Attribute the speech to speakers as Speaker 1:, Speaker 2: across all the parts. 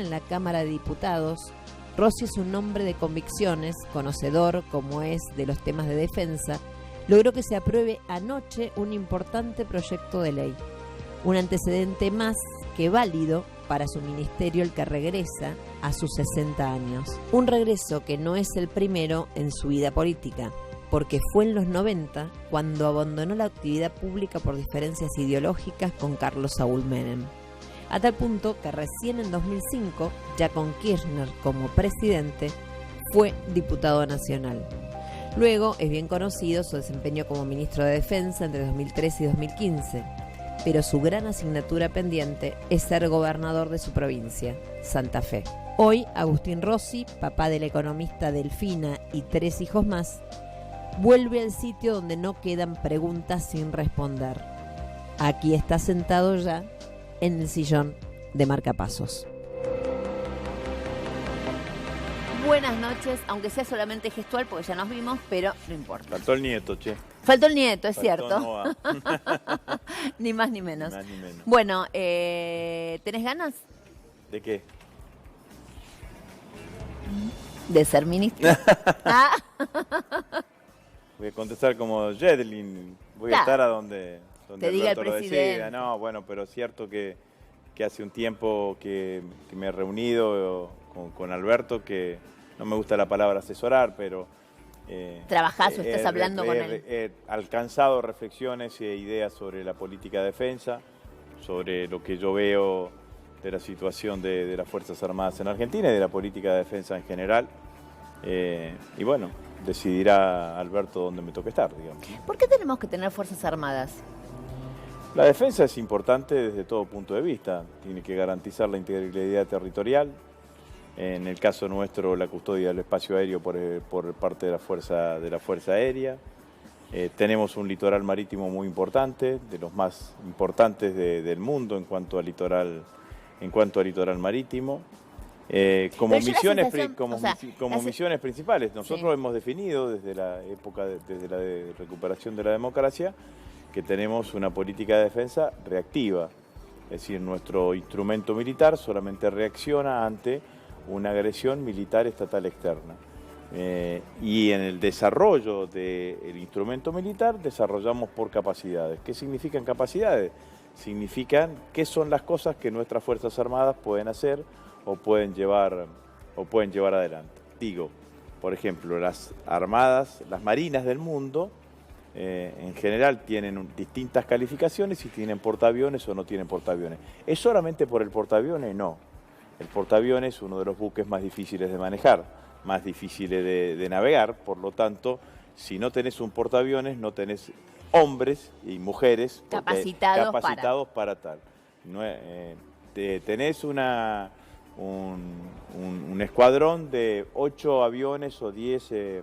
Speaker 1: En la Cámara de Diputados, Rossi es un hombre de convicciones, conocedor como es de los temas de defensa, logró que se apruebe anoche un importante proyecto de ley, un antecedente más que válido para su ministerio, el que regresa a sus 60 años. Un regreso que no es el primero en su vida política, porque fue en los 90 cuando abandonó la actividad pública por diferencias ideológicas con Carlos Saúl Menem. A tal punto que recién en 2005, ya con Kirchner como presidente, fue diputado nacional. Luego es bien conocido su desempeño como ministro de Defensa entre 2013 y 2015, pero su gran asignatura pendiente es ser gobernador de su provincia, Santa Fe. Hoy, Agustín Rossi, papá de la economista Delfina y 3 hijos más, vuelve al sitio donde no quedan preguntas sin responder. Aquí está sentado ya en el sillón de marcapasos. Buenas noches, aunque sea solamente gestual, porque ya nos vimos, pero no importa.
Speaker 2: Faltó el nieto, che.
Speaker 1: Faltó el nieto, es
Speaker 2: Faltó
Speaker 1: cierto.
Speaker 2: Noah.
Speaker 1: Ni más ni menos.
Speaker 2: Ni más ni menos.
Speaker 1: Bueno, ¿tenés ganas
Speaker 2: ¿De qué?
Speaker 1: de ser ministro? Ah.
Speaker 2: Voy a contestar como Jedlin. Voy a estar a donde
Speaker 1: te diga el
Speaker 2: Alberto lo
Speaker 1: presidente.
Speaker 2: decida. No, bueno, pero es cierto que hace un tiempo que me he reunido con Alberto, que no me gusta la palabra asesorar, pero...
Speaker 1: ¿Trabajás o estás hablando con él?
Speaker 2: He alcanzado reflexiones e ideas sobre la política de defensa, sobre lo que yo veo de la situación de las Fuerzas Armadas en Argentina y de la política de defensa en general. Y bueno, decidirá Alberto dónde me toque estar, digamos.
Speaker 1: ¿Por qué tenemos que tener Fuerzas Armadas?
Speaker 2: La defensa es importante desde todo punto de vista. Tiene que garantizar la integridad territorial. En el caso nuestro, la custodia del espacio aéreo por parte de la Fuerza Aérea. Tenemos un litoral marítimo muy importante, de los más importantes del mundo en cuanto a litoral marítimo. Como misiones principales, nosotros hemos definido desde la época, desde la recuperación de la democracia, que tenemos una política de defensa reactiva. Es decir, nuestro instrumento militar solamente reacciona ante una agresión militar estatal externa. Y en el desarrollo del instrumento militar desarrollamos por capacidades. ¿Qué significan capacidades? Significan qué son las cosas que nuestras Fuerzas Armadas pueden hacer o pueden llevar adelante. Digo, por ejemplo, las armadas, las marinas del mundo, en general tienen distintas calificaciones, si tienen portaaviones o no tienen portaaviones. ¿Es solamente por el portaaviones? No. El portaaviones es uno de los buques más difíciles de manejar, más difíciles de navegar, por lo tanto, si no tenés un portaaviones, no tenés hombres y mujeres capacitados para tal. No, tenés un escuadrón de 8 aviones o 10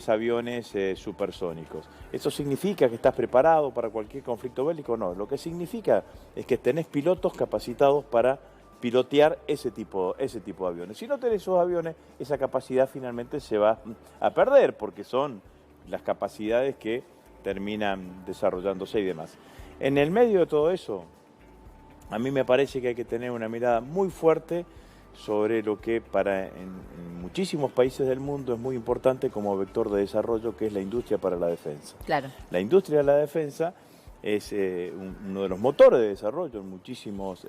Speaker 2: aviones supersónicos. ¿Eso significa que estás preparado para cualquier conflicto bélico? No, lo que significa es que tenés pilotos capacitados para pilotear ese tipo de aviones. Si no tenés esos aviones, esa capacidad finalmente se va a perder, porque son las capacidades que terminan desarrollándose y demás. En el medio de todo eso, a mí me parece que hay que tener una mirada muy fuerte sobre lo que en muchísimos países del mundo es muy importante como vector de desarrollo, que es la industria para la defensa.
Speaker 1: Claro.
Speaker 2: La industria de la defensa es uno de los motores de desarrollo en muchísimos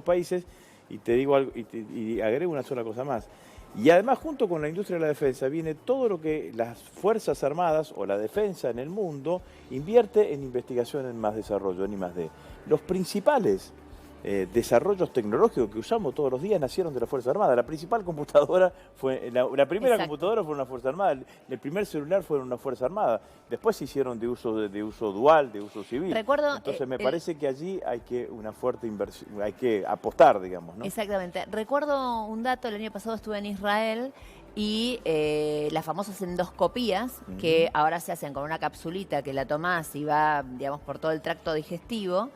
Speaker 2: países, y te digo algo, y agrego una sola cosa más. Y además, junto con la industria de la defensa, viene todo lo que las Fuerzas Armadas o la defensa en el mundo invierte en investigación, en más desarrollo, en I+D. Los principales desarrollos tecnológicos que usamos todos los días nacieron de la Fuerza Armada. La principal computadora la primera computadora fue una Fuerza Armada, el primer celular fue una Fuerza Armada. Después se hicieron de uso dual, de uso civil. Entonces me parece que allí hay que una fuerte inversión, hay que apostar, digamos, ¿no?
Speaker 1: Exactamente. Recuerdo un dato, el año pasado estuve en Israel y las famosas endoscopías, que ahora se hacen con una capsulita que la tomás y va, digamos, por todo el tracto digestivo.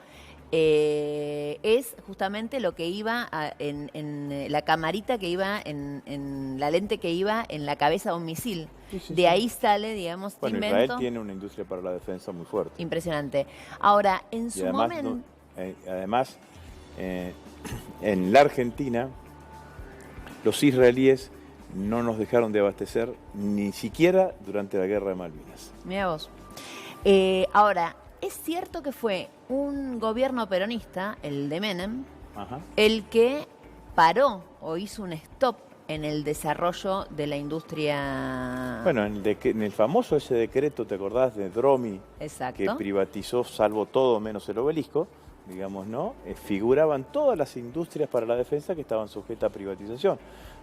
Speaker 1: Es justamente lo que iba en la camarita que iba, en la lente que iba en la cabeza de un misil. De ahí sale, digamos, invento.
Speaker 2: Israel tiene una industria para la defensa muy fuerte.
Speaker 1: Impresionante. Ahora, en su momento...
Speaker 2: Además, en la Argentina, los israelíes no nos dejaron de abastecer ni siquiera durante la Guerra de Malvinas.
Speaker 3: Mirá vos. Ahora, es cierto que fue un gobierno peronista, el de Menem,
Speaker 2: Ajá.
Speaker 3: el que paró o hizo un stop en el desarrollo de la industria.
Speaker 2: Bueno, en el famoso ese decreto, ¿te acordás de Dromi?
Speaker 3: Exacto.
Speaker 2: Que privatizó, salvo todo menos el obelisco, digamos, ¿no? Figuraban todas las industrias para la defensa que estaban sujetas a privatización.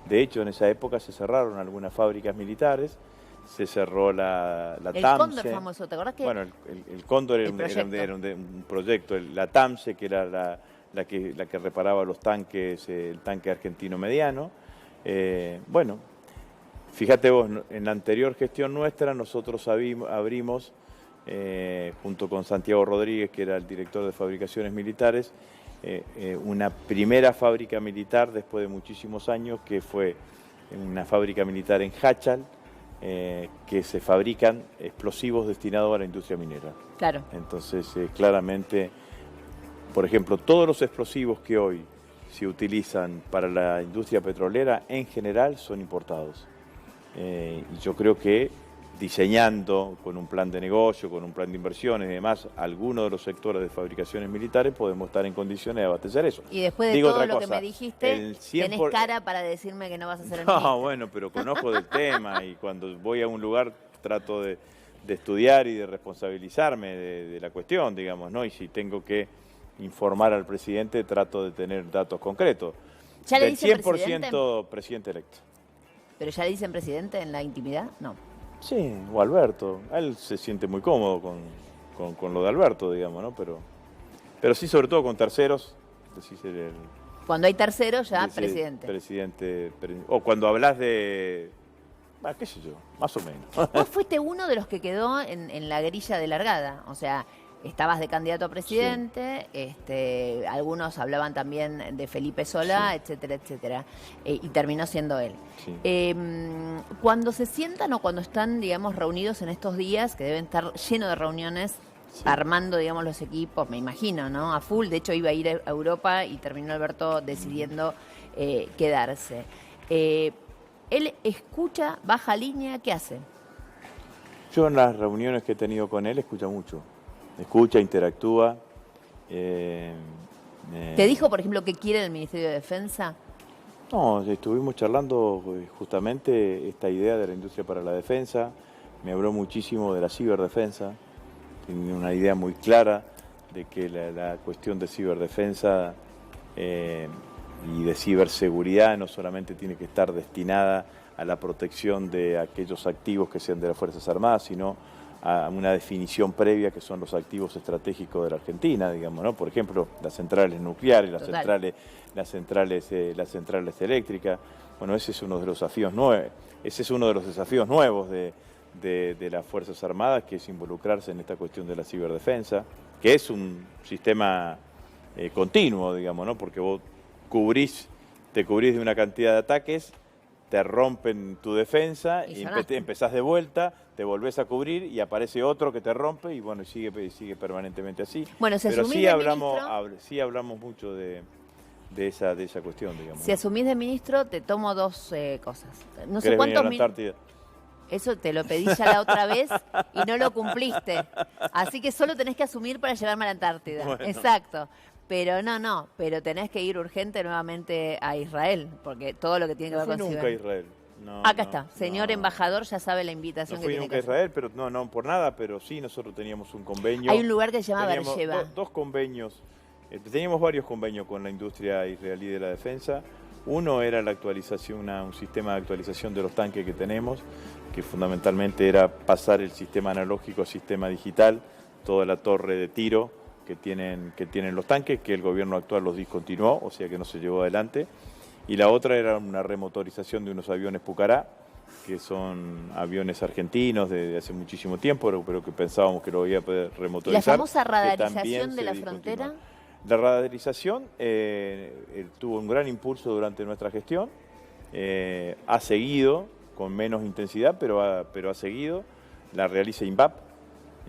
Speaker 2: De hecho, en esa época se cerraron algunas fábricas militares, se cerró la
Speaker 3: el
Speaker 2: TAMSE.
Speaker 3: Cóndor famoso, ¿te acordás que?
Speaker 2: Bueno, el Cóndor era un proyecto, la TAMSE, que era la que reparaba los tanques, el tanque argentino mediano. Bueno, fíjate vos, en la anterior gestión nuestra nosotros abrimos, junto con Santiago Rodríguez, que era el director de fabricaciones militares, una primera fábrica militar después de muchísimos años, que fue una fábrica militar en Hachal, que se fabrican explosivos destinados a la industria minera.
Speaker 3: Claro.
Speaker 2: Entonces, claramente, por ejemplo, todos los explosivos que hoy se utilizan para la industria petrolera en general son importados. Y yo creo que diseñando con un plan de negocio, con un plan de inversiones y demás, algunos de los sectores de fabricaciones militares podemos estar en condiciones de abastecer eso.
Speaker 3: Y después de todo lo que me dijiste, tenés cara para decirme que no vas a hacer el ministro.
Speaker 2: No, bueno, pero conozco del tema y cuando voy a un lugar trato de estudiar y de responsabilizarme de la cuestión, digamos, ¿no? Y si tengo que informar al presidente, trato de tener datos concretos.
Speaker 3: ¿Ya le
Speaker 2: Del
Speaker 3: dicen
Speaker 2: 100% presidente electo.
Speaker 3: ¿Pero ya le dicen presidente en la intimidad? No.
Speaker 2: Sí, o Alberto. Él se siente muy cómodo con lo de Alberto, digamos, ¿no? Pero sí, sobre todo con terceros.
Speaker 3: Cuando hay terceros, ya presidente.
Speaker 2: O cuando hablas de... qué sé yo, más o menos.
Speaker 3: Vos fuiste uno de los que quedó en la grilla de largada. O sea, estabas de candidato a presidente, sí. Algunos hablaban también de Felipe Solá, sí. Etcétera, etcétera. Y terminó siendo él. Sí. Cuando se sientan o cuando están, digamos, reunidos en estos días, que deben estar llenos de reuniones, sí. Armando, digamos, los equipos, me imagino, ¿no? A full. De hecho, iba a ir a Europa y terminó Alberto decidiendo quedarse. Él escucha, baja línea, ¿qué hace?
Speaker 2: Yo en las reuniones que he tenido con él escucha mucho. Escucha, interactúa.
Speaker 3: ¿Te dijo, por ejemplo, qué quiere el Ministerio de Defensa?
Speaker 2: No, estuvimos charlando justamente esta idea de la industria para la defensa. Me habló muchísimo de la ciberdefensa. Tiene una idea muy clara de que la cuestión de ciberdefensa y de ciberseguridad no solamente tiene que estar destinada a la protección de aquellos activos que sean de las Fuerzas Armadas, sino a una definición previa que son los activos estratégicos de la Argentina, digamos, ¿no? Por ejemplo, las centrales nucleares, las centrales eléctricas. Bueno, ese es uno de los desafíos nuevos de las Fuerzas Armadas, que es involucrarse en esta cuestión de la ciberdefensa, que es un sistema continuo, digamos, ¿no? Porque vos te cubrís de una cantidad de ataques, te rompen tu defensa y empezás de vuelta, te volvés a cubrir y aparece otro que te rompe y bueno, sigue permanentemente así.
Speaker 3: Bueno,
Speaker 2: pero sí hablamos mucho de esa cuestión, digamos.
Speaker 3: Si asumís de ministro, te tomo dos cosas. No sé
Speaker 2: ¿Querés
Speaker 3: cuántos
Speaker 2: venir a la Antártida?
Speaker 3: Eso te lo pedí ya la otra vez y no lo cumpliste. Así que solo tenés que asumir para llevarme a la Antártida. Bueno. Exacto. Pero pero tenés que ir urgente nuevamente a Israel, porque todo lo que tiene que ver con
Speaker 2: nunca a Israel.
Speaker 3: Acá está, señor embajador, ya sabe la invitación que tiene que hacer.
Speaker 2: No fui nunca a Israel, pero no por nada, pero sí, nosotros teníamos un convenio.
Speaker 3: Hay un lugar que se llama Beersheba.
Speaker 2: Dos convenios, teníamos varios convenios con la industria israelí de la defensa. Uno era la actualización, un sistema de actualización de los tanques que tenemos, que fundamentalmente era pasar el sistema analógico al sistema digital, toda la torre de tiro que tienen los tanques, que el gobierno actual los discontinuó, o sea que no se llevó adelante. Y la otra era una remotorización de unos aviones Pucará, que son aviones argentinos de hace muchísimo tiempo, pero que pensábamos que lo iba a poder remotorizar.
Speaker 3: ¿La famosa radarización de la frontera?
Speaker 2: La radarización tuvo un gran impulso durante nuestra gestión, ha seguido con menos intensidad, pero ha seguido, la realiza INVAP.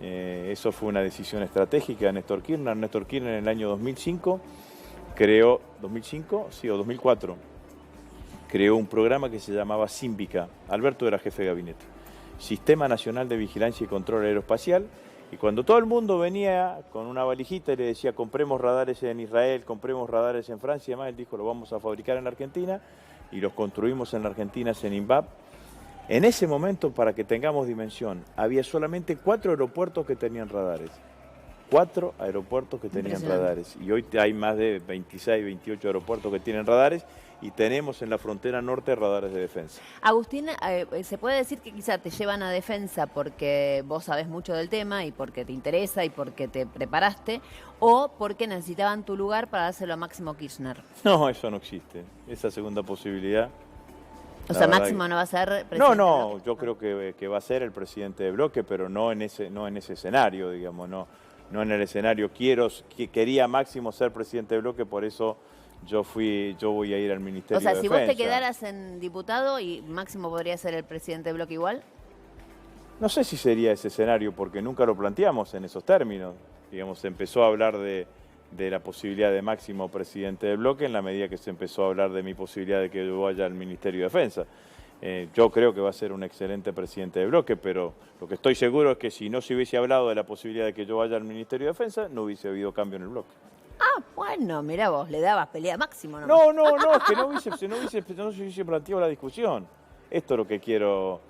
Speaker 2: Eso fue una decisión estratégica de Néstor Kirchner. Néstor Kirchner en el año 2005 creó, 2005, sí, o 2004, creó un programa que se llamaba Símbica. Alberto era jefe de gabinete. Sistema Nacional de Vigilancia y Control Aeroespacial. Y cuando todo el mundo venía con una valijita y le decía, compremos radares en Israel, compremos radares en Francia y demás, él dijo, lo vamos a fabricar en la Argentina y los construimos en la Argentina, en INVAP. En ese momento, para que tengamos dimensión, había solamente 4 aeropuertos que tenían radares. 4 aeropuertos que tenían radares. Y hoy hay más de 26, 28 aeropuertos que tienen radares y tenemos en la frontera norte radares de defensa.
Speaker 3: Agustín, ¿se puede decir que quizá te llevan a defensa porque vos sabés mucho del tema y porque te interesa y porque te preparaste, o porque necesitaban tu lugar para dárselo a Máximo Kirchner?
Speaker 2: No, eso no existe. Esa segunda posibilidad.
Speaker 3: O sea, Máximo no va a ser presidente.
Speaker 2: No, yo creo que va a ser el presidente de bloque, pero no en ese escenario, digamos, no en el escenario. Quería Máximo ser presidente de bloque, por eso yo voy a ir al Ministerio de Defensa.
Speaker 3: O sea, si vos te quedaras en diputado y Máximo podría ser el presidente de bloque igual.
Speaker 2: No sé si sería ese escenario, porque nunca lo planteamos en esos términos. Digamos, se empezó a hablar de la posibilidad de Máximo presidente del bloque en la medida que se empezó a hablar de mi posibilidad de que yo vaya al Ministerio de Defensa. Yo creo que va a ser un excelente presidente de bloque, pero lo que estoy seguro es que si no se hubiese hablado de la posibilidad de que yo vaya al Ministerio de Defensa, no hubiese habido cambio en el bloque.
Speaker 3: Ah, bueno, mirá vos, le dabas pelea a Máximo, ¿no?
Speaker 2: No, es que no se hubiese planteado la discusión. Esto es lo que quiero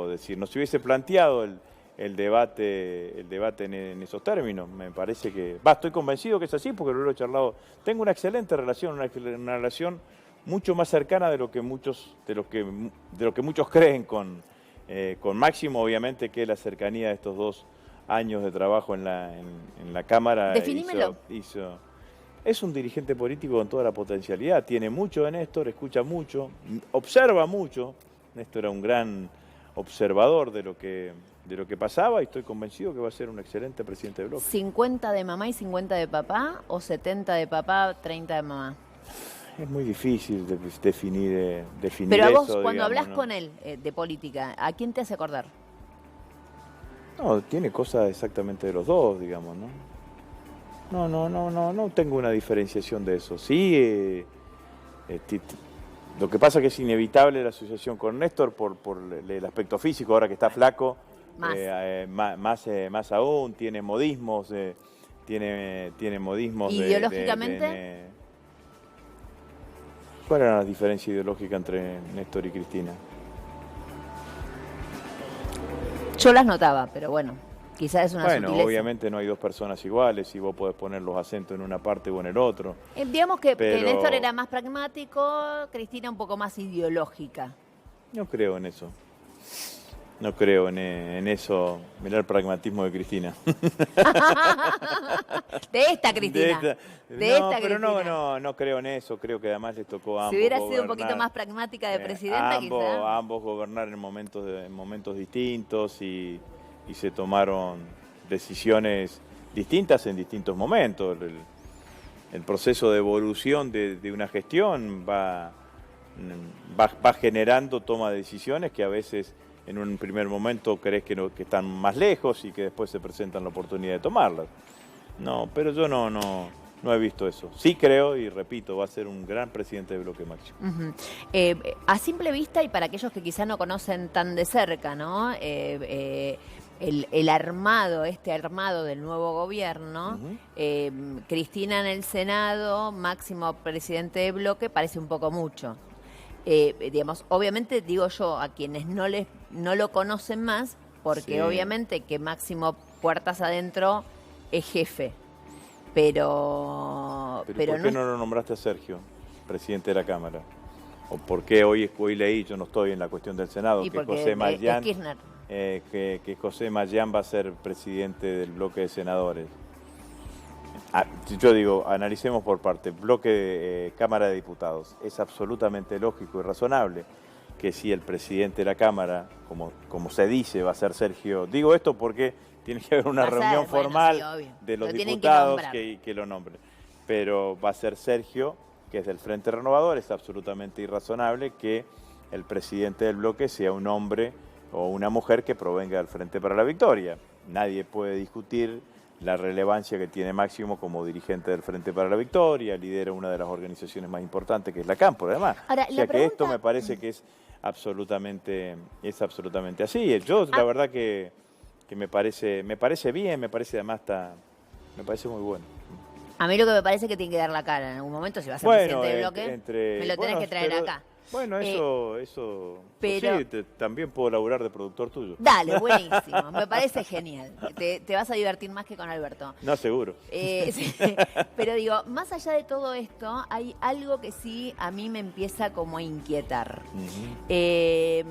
Speaker 2: decir. No se hubiese planteado el debate en esos términos. Me parece que... estoy convencido que es así porque lo he charlado. Tengo una excelente relación, una relación mucho más cercana de lo que muchos creen con Máximo, obviamente, que la cercanía de estos 2 años de trabajo en la Cámara.
Speaker 3: Definímelo.
Speaker 2: Es un dirigente político con toda la potencialidad, tiene mucho de Néstor, escucha mucho, observa mucho. Néstor era un gran observador de lo que pasaba y estoy convencido que va a ser un excelente presidente de bloque.
Speaker 3: ¿50 de mamá y 50 de papá o 70 de papá, 30 de mamá?
Speaker 2: Es muy difícil definir
Speaker 3: Pero a vos,
Speaker 2: eso,
Speaker 3: cuando
Speaker 2: digamos,
Speaker 3: hablas
Speaker 2: ¿no?
Speaker 3: con él de política, ¿a quién te hace acordar?
Speaker 2: No, tiene cosas exactamente de los dos, digamos, ¿no? No tengo una diferenciación de eso. Sí, lo que pasa es que es inevitable la asociación con Néstor por el aspecto físico, ahora que está flaco, más aún, tiene modismos, tiene modismos.
Speaker 3: ¿Ideológicamente?
Speaker 2: ¿Cuál era la diferencia ideológica entre Néstor y Cristina?
Speaker 3: Yo las notaba, pero bueno, quizás es una sutileza.
Speaker 2: Obviamente no hay 2 personas iguales y vos podés poner los acentos en una parte o en el otro.
Speaker 3: Digamos que Néstor era más pragmático, Cristina un poco más ideológica.
Speaker 2: No creo en eso. No creo en eso. Mirá el pragmatismo de Cristina.
Speaker 3: De esta Cristina.
Speaker 2: No creo en eso. Creo que además les tocó a ambos.
Speaker 3: Si hubiera sido un poquito más pragmática de presidenta, quizá.
Speaker 2: Ambos gobernar en momentos distintos y se tomaron decisiones distintas en distintos momentos. El proceso de evolución de una gestión va generando toma de decisiones que a veces en un primer momento crees que están más lejos y que después se presentan la oportunidad de tomarlas. No, pero yo no he visto eso. Sí creo, y repito, va a ser un gran presidente de bloque Máximo.
Speaker 3: A simple vista, y para aquellos que quizá no conocen tan de cerca, ¿no? El armado del nuevo gobierno, Cristina en el Senado, Máximo presidente de bloque, parece un poco mucho. Digamos, obviamente digo yo a quienes no lo conocen más, porque obviamente que Máximo puertas adentro es jefe, pero
Speaker 2: ¿por qué no lo nombraste a Sergio, presidente de la Cámara? ¿O por qué hoy leí, yo no estoy en la cuestión del Senado, que José Mayán, que José Mayán va a ser presidente del bloque de senadores? Yo digo, analicemos por parte. Bloque de Cámara de Diputados. Es absolutamente lógico y razonable que si el presidente de la Cámara, como se dice, va a ser Sergio. Digo esto porque tiene que haber una reunión formal de los diputados que lo nombren. Pero va a ser Sergio, que es del Frente Renovador. Es absolutamente irrazonable que el presidente del bloque sea un hombre o una mujer que provenga del Frente para la Victoria. Nadie puede discutir la relevancia que tiene Máximo como dirigente del Frente para la Victoria, lidera una de las organizaciones más importantes que es la Cámpora, además.
Speaker 3: Ahora,
Speaker 2: o sea que esto me parece que es absolutamente así. Yo la verdad que me parece bien, me parece además me parece muy bueno.
Speaker 3: A mí lo que me parece es que tiene que dar la cara en algún momento, si vas a ser presidente del bloque, me lo tenés que traer acá.
Speaker 2: Bueno,
Speaker 3: pero,
Speaker 2: sí, también puedo laburar de productor tuyo.
Speaker 3: Dale, buenísimo, me parece genial. Te vas a divertir más que con Alberto.
Speaker 2: No, seguro.
Speaker 3: Sí, pero digo, más allá de todo esto, hay algo que sí a mí me empieza como a inquietar. El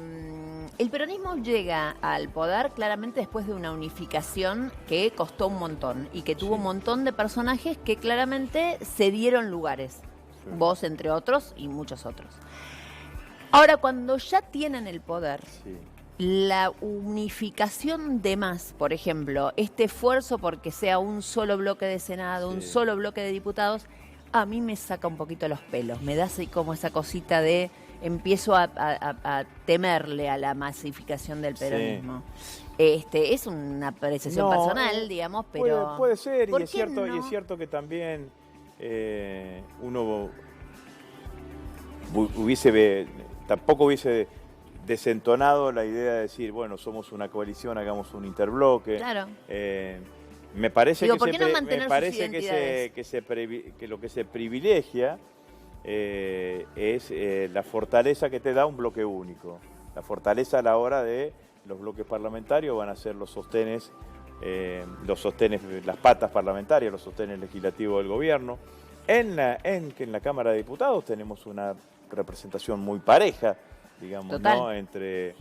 Speaker 3: peronismo llega al poder claramente después de una unificación que costó un montón y que tuvo un montón de personajes que claramente se dieron lugares. Sí. Vos, entre otros, y muchos otros. Ahora, cuando ya tienen el poder, la unificación de más, por ejemplo, este esfuerzo porque sea un solo bloque de Senado, un solo bloque de diputados, a mí me saca un poquito los pelos. Me da así como esa cosita de empiezo a temerle a la masificación del peronismo. Es una apreciación personal, digamos, pero...
Speaker 2: Puede ser, y es cierto que también uno tampoco hubiese desentonado la idea de decir, bueno, somos una coalición, hagamos un interbloque.
Speaker 3: Claro.
Speaker 2: Me parece
Speaker 3: que
Speaker 2: lo que se privilegia es la fortaleza que te da un bloque único. La fortaleza a la hora de los bloques parlamentarios van a ser los sostenes, las patas parlamentarias, los sostenes legislativos del gobierno. En la Cámara de Diputados tenemos una representación muy pareja, digamos, ¿no? entre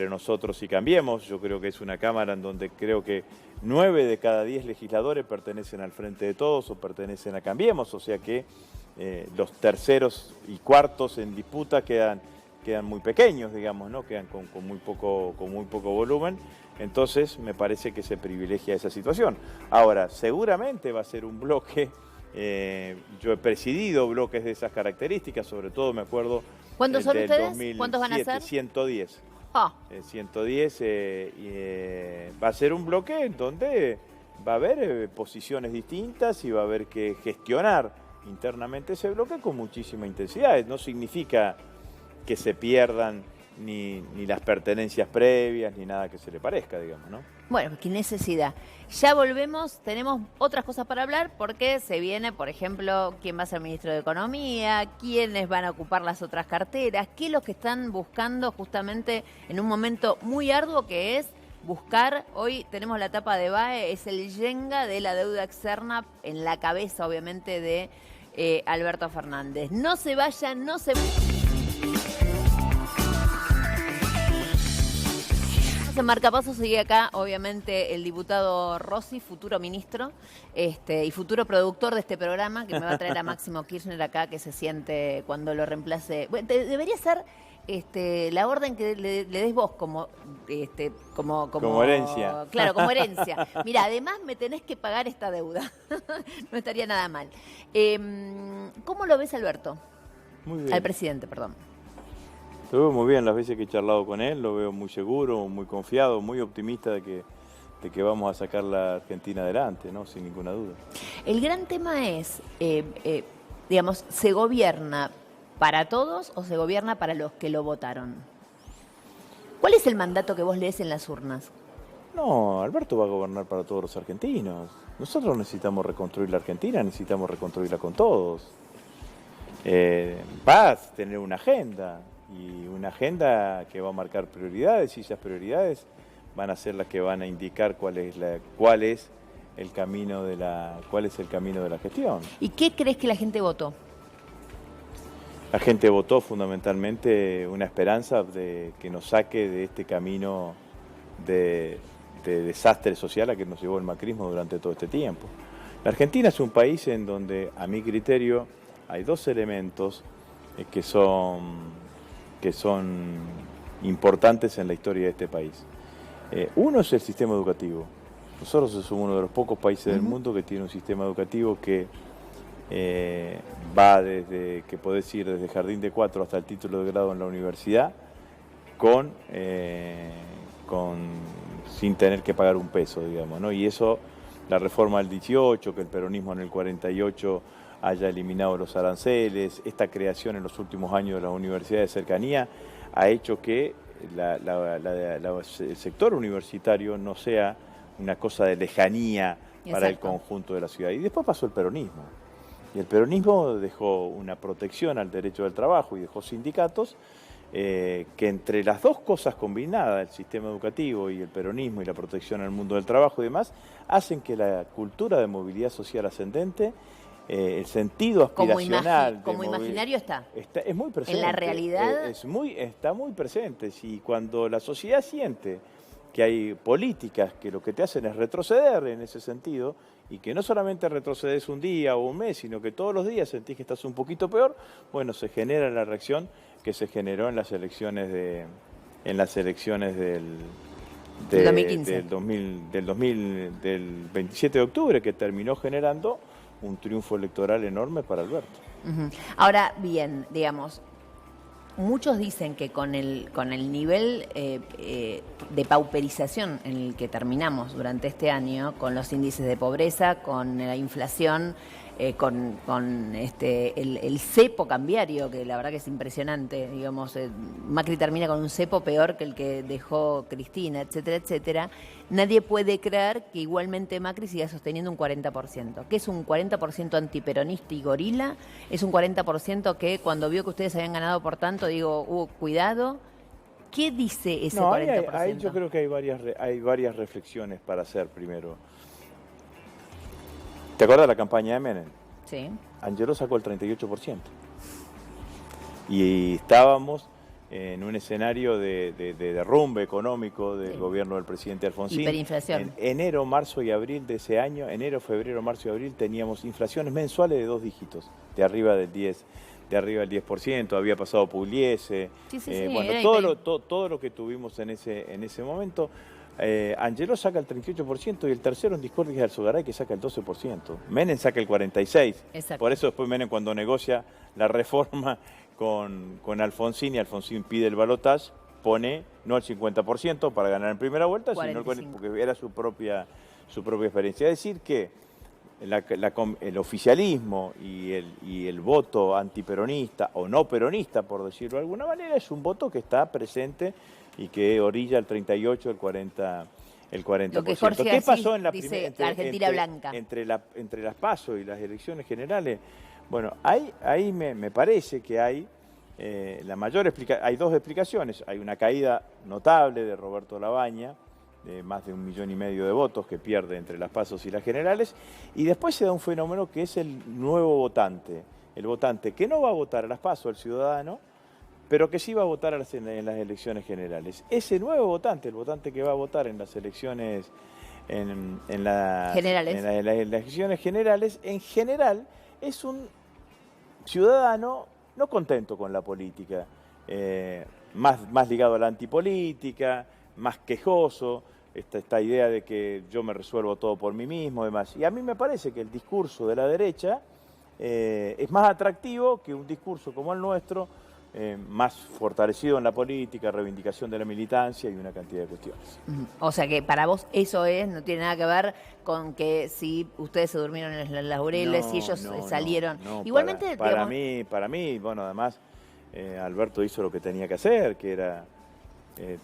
Speaker 2: nosotros y Cambiemos. Yo creo que es una Cámara en donde creo que 9 de cada 10 legisladores pertenecen al Frente de Todos o pertenecen a Cambiemos, o sea que los terceros y cuartos en disputa quedan muy pequeños, digamos, ¿no? Quedan con muy poco volumen. Entonces me parece que se privilegia esa situación. Ahora, seguramente va a ser un bloque. Yo he presidido bloques de esas características, sobre todo me acuerdo.
Speaker 3: ¿Cuántos son ustedes?
Speaker 2: 2007,
Speaker 3: ¿Cuántos van a ser?
Speaker 2: 110. 110 va a ser un bloque en donde va a haber posiciones distintas y va a haber que gestionar internamente ese bloque con muchísima intensidad. No significa que se pierdan ni las pertenencias previas ni nada que se le parezca, digamos, ¿no?
Speaker 3: Bueno, qué necesidad. Ya volvemos, tenemos otras cosas para hablar porque se viene, por ejemplo, quién va a ser ministro de Economía, quiénes van a ocupar las otras carteras, qué es lo que están buscando justamente en un momento muy arduo que es buscar, hoy tenemos la tapa de BAE, es el yenga de la deuda externa en la cabeza, obviamente, de Alberto Fernández. No se vayan, no se... En Marcapasos sigue acá, obviamente, el diputado Rossi, futuro ministro y futuro productor de este programa, que me va a traer a Máximo Kirchner acá, que se siente cuando lo reemplace. Bueno, debería ser la orden que le des vos como
Speaker 2: herencia.
Speaker 3: Claro, como herencia. Mira, además me tenés que pagar esta deuda. No estaría nada mal. ¿Cómo lo ves, Alberto?
Speaker 2: Muy bien.
Speaker 3: Al presidente, perdón.
Speaker 2: Lo veo muy bien las veces que he charlado con él, lo veo muy seguro, muy confiado, muy optimista de que vamos a sacar la Argentina adelante, ¿no? Sin ninguna duda.
Speaker 3: El gran tema es, digamos, ¿se gobierna para todos o se gobierna para los que lo votaron? ¿Cuál es el mandato que vos lees en las urnas?
Speaker 2: No, Alberto va a gobernar para todos los argentinos. Nosotros necesitamos reconstruir la Argentina, necesitamos reconstruirla con todos. Va a tener una agenda. Y una agenda que va a marcar prioridades, y esas prioridades van a ser las que van a indicar cuál es el camino de la gestión.
Speaker 3: ¿Y qué crees que la gente votó?
Speaker 2: La gente votó fundamentalmente una esperanza de que nos saque de este camino de desastre social a que nos llevó el macrismo durante todo este tiempo. La Argentina es un país en donde, a mi criterio, hay dos elementos que son importantes en la historia de este país. Uno es el sistema educativo. Nosotros somos uno de los pocos países del mundo que tiene un sistema educativo que va desde, que podés ir desde jardín de 4 hasta el título de grado en la universidad sin tener que pagar un peso, digamos, ¿no? Y eso la reforma del 18, que el peronismo en el 48 haya eliminado los aranceles, esta creación en los últimos años de las universidades de cercanía ha hecho que el sector universitario no sea una cosa de lejanía para el conjunto de la ciudad. Y después pasó el peronismo. Y el peronismo dejó una protección al derecho del trabajo y dejó sindicatos que entre las dos cosas combinadas, el sistema educativo y el peronismo y la protección al mundo del trabajo y demás, hacen que la cultura de movilidad social ascendente, el sentido aspiracional...
Speaker 3: Como imaginario
Speaker 2: es muy presente.
Speaker 3: En la realidad...
Speaker 2: Está muy presente. Y cuando la sociedad siente que hay políticas que lo que te hacen es retroceder en ese sentido, y que no solamente retrocedes un día o un mes, sino que todos los días sentís que estás un poquito peor, bueno, se genera la reacción que se generó en las elecciones del
Speaker 3: 2015.
Speaker 2: del 27 de octubre, que terminó generando un triunfo electoral enorme para Alberto.
Speaker 3: Ahora bien, digamos, muchos dicen que con el nivel de pauperización en el que terminamos durante este año, con los índices de pobreza, con la inflación, con el cepo cambiario, que la verdad que es impresionante, digamos, Macri termina con un cepo peor que el que dejó Cristina, etcétera, etcétera, nadie puede creer que igualmente Macri siga sosteniendo un 40%, que es un 40% antiperonista y gorila, es un 40% que cuando vio que ustedes habían ganado por tanto, digo, cuidado. ¿Qué dice ese 40%?
Speaker 2: Ahí yo creo que hay varias reflexiones para hacer primero. ¿Te acuerdas de la campaña de Menem?
Speaker 3: Sí.
Speaker 2: Angeló sacó el 38%. Y estábamos en un escenario de derrumbe económico del gobierno del presidente Alfonsín.
Speaker 3: Hiperinflación.
Speaker 2: En enero, marzo y abril de ese año, enero, febrero, marzo y abril, teníamos inflaciones mensuales de 2 dígitos, de arriba del 10%, había pasado Pugliese. Bueno, todo lo que tuvimos en ese momento. Angeló saca el 38% y el tercero en discordia es Alzogaray, que saca el 12%. Menem saca el 46%.
Speaker 3: Exacto.
Speaker 2: Por eso después Menem, cuando negocia la reforma con Alfonsín, y Alfonsín pide el balotaje, pone no el 50% para ganar en primera vuelta, 45%. Sino porque era su propia experiencia. Es decir que el oficialismo y el voto antiperonista o no peronista, por decirlo de alguna manera, es un voto que está presente y que orilla el 38, el 40%.
Speaker 3: Lo que Jorge
Speaker 2: ¿Qué pasó en la
Speaker 3: dice Argentina blanca?
Speaker 2: Entre las PASO y las elecciones generales? Bueno, ahí me parece que hay hay dos explicaciones. Hay una caída notable de Roberto Labaña, de más de 1,5 millones de votos que pierde entre las PASO y las generales, y después se da un fenómeno que es el nuevo votante, el votante que no va a votar a las PASO, el ciudadano, pero que sí va a votar en las elecciones generales. Ese nuevo votante, el votante que va a votar en las elecciones en las elecciones generales, en general es un ciudadano no contento con la política, más ligado a la antipolítica, más quejoso, esta idea de que yo me resuelvo todo por mí mismo y demás. Y a mí me parece que el discurso de la derecha es más atractivo que un discurso como el nuestro, más fortalecido en la política, reivindicación de la militancia y una cantidad de cuestiones.
Speaker 3: O sea que para vos eso no tiene nada que ver con que si ustedes se durmieron en los laureles, si ellos salieron. Igualmente,
Speaker 2: para mí, bueno, además Alberto hizo lo que tenía que hacer, que era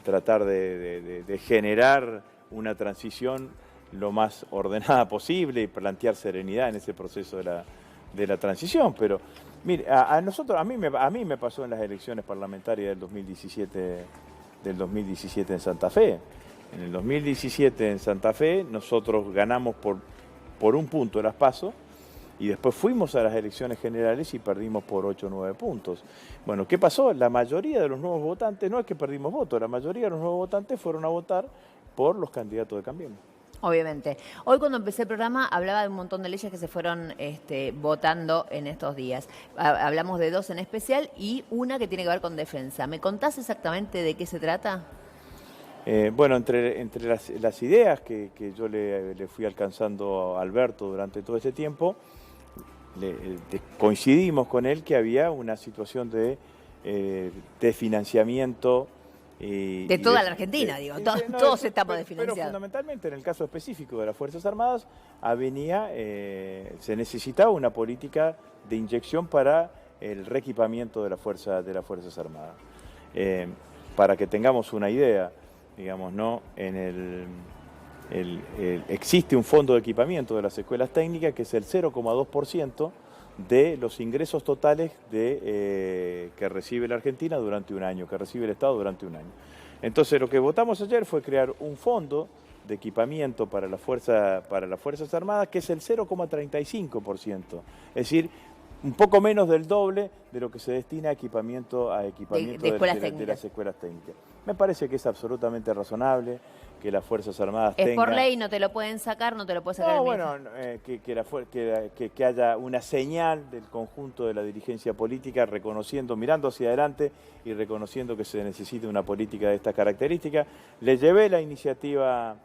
Speaker 2: tratar de generar una transición lo más ordenada posible y plantear serenidad en ese proceso de la transición, pero mire, a mí me pasó en las elecciones parlamentarias del 2017 en Santa Fe. En el 2017 en Santa Fe nosotros ganamos por 1 punto las PASO y después fuimos a las elecciones generales y perdimos por 8 o 9 puntos. Bueno, ¿qué pasó? La mayoría de los nuevos votantes, no es que perdimos votos, la mayoría de los nuevos votantes fueron a votar por los candidatos de Cambiemos.
Speaker 3: Obviamente. Hoy cuando empecé el programa hablaba de un montón de leyes que se fueron votando en estos días. Hablamos de 2 en especial y una que tiene que ver con defensa. ¿Me contás exactamente de qué se trata?
Speaker 2: Bueno, entre las ideas que yo le fui alcanzando a Alberto durante todo ese tiempo, coincidimos con él que había una situación de financiamiento
Speaker 3: De toda la Argentina, digo, todos estamos desfinanciados.
Speaker 2: Pero fundamentalmente, en el caso específico de las Fuerzas Armadas, se necesitaba una política de inyección para el reequipamiento de las Fuerzas Armadas. Para que tengamos una idea, digamos, ¿no? Existe un fondo de equipamiento de las escuelas técnicas que es el 0,2% de los ingresos totales que recibe la Argentina durante un año, que recibe el Estado durante un año. Entonces lo que votamos ayer fue crear un fondo de equipamiento para las Fuerzas Armadas que es el 0,35%, es decir, un poco menos del doble de lo que se destina a equipamiento de las escuelas técnicas. Me parece que es absolutamente razonable que las Fuerzas Armadas tengan...
Speaker 3: Es por ley, no te lo pueden sacar, no te lo puede sacar
Speaker 2: que haya una señal del conjunto de la dirigencia política reconociendo, mirando hacia adelante y reconociendo que se necesita una política de estas características. Le llevé la iniciativa a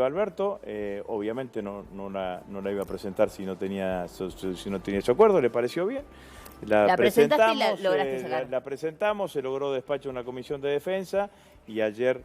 Speaker 2: Alberto, obviamente no la iba a presentar si no tenía ese acuerdo, le pareció bien.
Speaker 3: La presentaste y la lograste sacar.
Speaker 2: La presentamos, se logró despacho en la Comisión de Defensa y ayer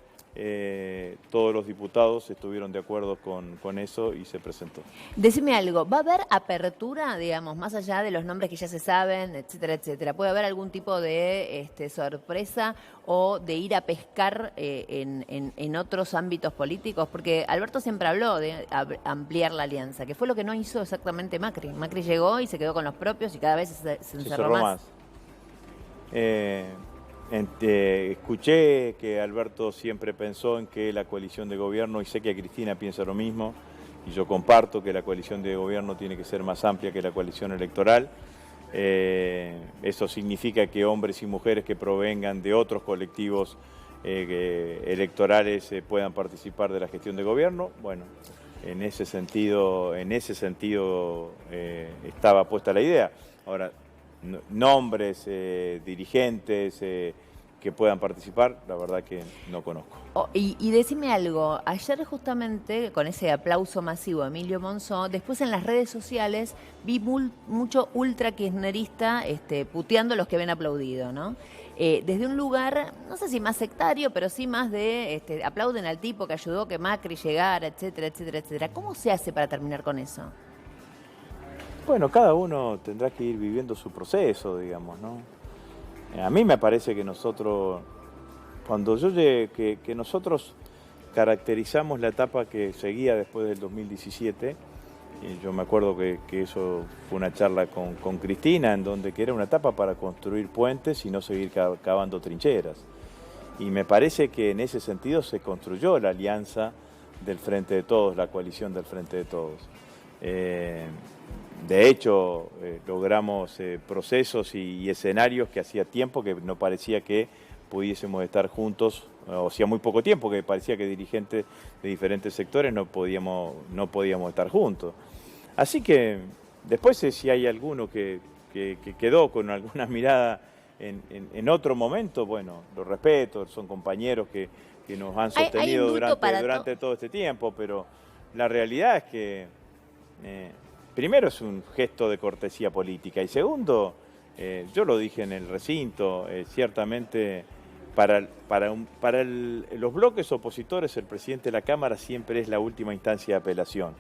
Speaker 2: todos los diputados estuvieron de acuerdo con eso y se presentó.
Speaker 3: Decime algo, ¿va a haber apertura, digamos, más allá de los nombres que ya se saben, etcétera, etcétera? ¿Puede haber algún tipo de sorpresa o de ir a pescar en otros ámbitos políticos? Porque Alberto siempre habló de ampliar la alianza, que fue lo que no hizo exactamente Macri. Macri llegó y se quedó con los propios y cada vez se encerró más.
Speaker 2: Escuché que Alberto siempre pensó en que la coalición de gobierno, y sé que Cristina piensa lo mismo, y yo comparto que la coalición de gobierno tiene que ser más amplia que la coalición electoral. Eso significa que hombres y mujeres que provengan de otros colectivos electorales puedan participar de la gestión de gobierno. Bueno, en ese sentido estaba puesta la idea. Ahora, nombres, dirigentes que puedan participar, la verdad que no conozco.
Speaker 3: Y decime algo, ayer justamente con ese aplauso masivo a Emilio Monzó, después en las redes sociales vi mucho ultra kirchnerista puteando a los que habían aplaudido, ¿no? Desde un lugar, no sé si más sectario, pero sí más de aplauden al tipo que ayudó que Macri llegara, etcétera, etcétera, etcétera. ¿Cómo se hace para terminar con eso?
Speaker 2: Bueno, cada uno tendrá que ir viviendo su proceso, digamos, ¿no? A mí me parece que nosotros, cuando yo llegué, que nosotros caracterizamos la etapa que seguía después del 2017, y yo me acuerdo que eso fue una charla con Cristina, en donde que era una etapa para construir puentes y no seguir cavando trincheras. Y me parece que en ese sentido se construyó la alianza del Frente de Todos, la coalición del Frente de Todos. De hecho, logramos procesos y escenarios que hacía tiempo que no parecía que pudiésemos estar juntos, o hacía muy poco tiempo que parecía que dirigentes de diferentes sectores no podíamos estar juntos. Así que después si hay alguno que quedó con alguna mirada en otro momento, bueno, lo respeto, son compañeros que nos han sostenido durante todo este tiempo, pero la realidad es que... primero es un gesto de cortesía política y segundo, yo lo dije en el recinto, ciertamente los bloques opositores el presidente de la Cámara siempre es la última instancia de apelación.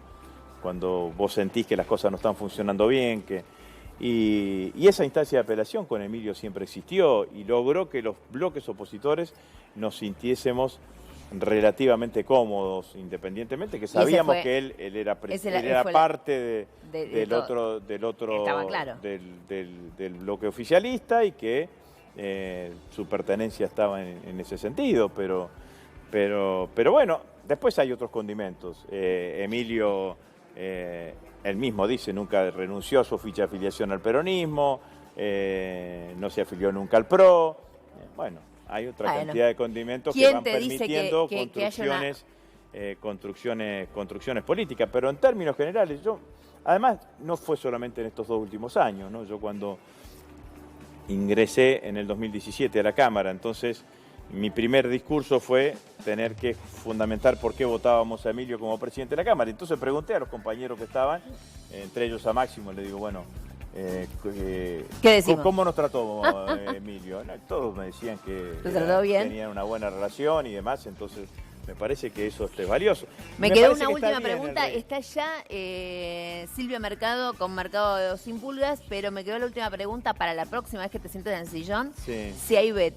Speaker 2: Cuando vos sentís que las cosas no están funcionando bien, y esa instancia de apelación con Emilio siempre existió y logró que los bloques opositores nos sintiésemos relativamente cómodos, independientemente que sabíamos que él era parte del otro
Speaker 3: claro,
Speaker 2: del bloque oficialista y que su pertenencia estaba en ese sentido, pero bueno, después hay otros condimentos. Emilio, él mismo dice, nunca renunció a su ficha de afiliación al peronismo, no se afilió nunca al PRO, bueno. Hay otra cantidad de condimentos que van permitiendo construcciones políticas, pero en términos generales, además no fue solamente en estos 2 últimos años, ¿no? Yo cuando ingresé en el 2017 a la Cámara, entonces mi primer discurso fue tener que fundamentar por qué votábamos a Emilio como presidente de la Cámara. Entonces pregunté a los compañeros que estaban, entre ellos a Máximo, le digo, bueno,
Speaker 3: ¿Qué decimos?
Speaker 2: ¿Cómo nos trató Emilio? No, todos me decían que
Speaker 3: ¿Lo trató bien?
Speaker 2: tenían una buena relación y demás, entonces me parece que eso es valioso.
Speaker 3: Me quedó
Speaker 2: parece
Speaker 3: una
Speaker 2: que está
Speaker 3: última
Speaker 2: bien
Speaker 3: pregunta.
Speaker 2: el rey.
Speaker 3: Está ya Silvia Mercado con Mercado sin pulgas, pero me quedó la última pregunta para la próxima vez que te sientes en el sillón.
Speaker 2: Sí.
Speaker 3: Si hay veto.